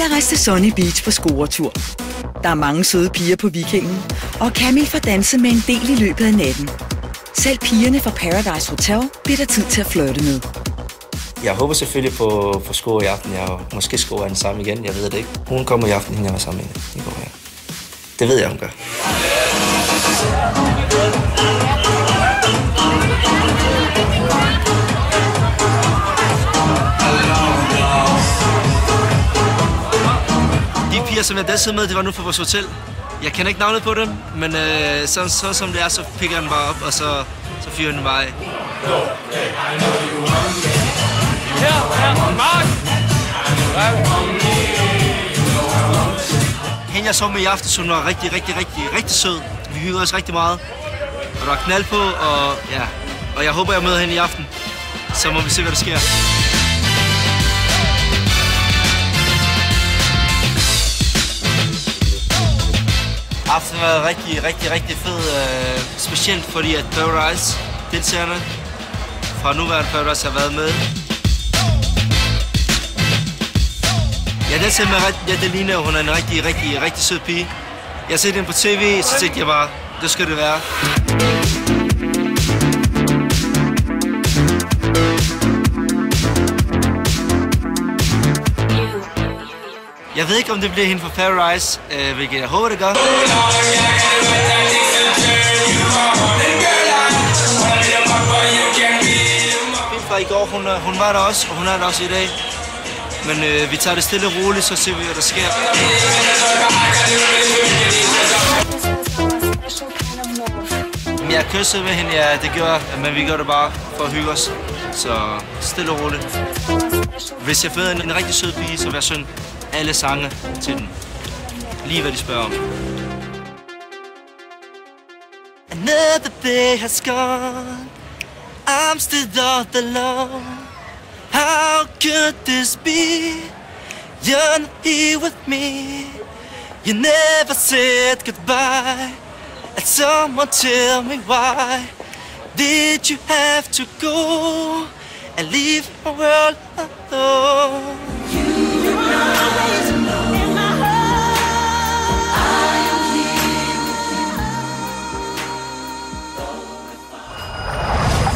Jeg rejste til Sunny Beach på scoretur. Der er mange søde piger på Vikingen, og Camille får danset med en del i løbet af natten. Selv pigerne fra Paradise Hotel bliver der tid til at flirte med. Jeg håber selvfølgelig på Score i aften. Jeg måske Score er den samme igen, jeg ved det ikke. Hun kommer i aften, hende jeg var sammen med i går her. Det ved jeg, hun gør. De piger, som jeg dansede med, det var nu fra vores hotel. Jeg kender ikke navnet på dem, men sådan som det er, så pikker jeg den bare op, og så fyrer den bare af. Hende jeg så med i aften, hun var rigtig sød. Vi hyggede os rigtig meget. Og der var knald på, og jeg håber, jeg møder hende i aften. Så må vi se, hvad der sker. Aftenen har været rigtig fed. Specielt fordi, at Paradise-deltagerne fra nuværende Paradise har været med. Ja, den ser med Adelina, hun er en rigtig sød pige. Jeg har set hende på tv, så tænkte jeg bare, det skal det være. Jeg ved ikke, om det bliver hende fra Paradise, hvilket jeg håber, det gør. Fra i går, hun var der også, og hun er der også i dag. Men vi tager det stille og roligt, så ser vi, hvad der sker. Jeg kyssede med hende, ja, det gjorde, men vi gør det bare for at hygge os. Så stille og roligt. Hvis jeg finder en rigtig sød pige, så vil jeg synge alle sange til den. Lige hvad de spørger om. Another day has gone. I'm still all alone. How could this be? You're not here with me. You never said goodbye. And someone tell me why did you have to go and leave my world alone?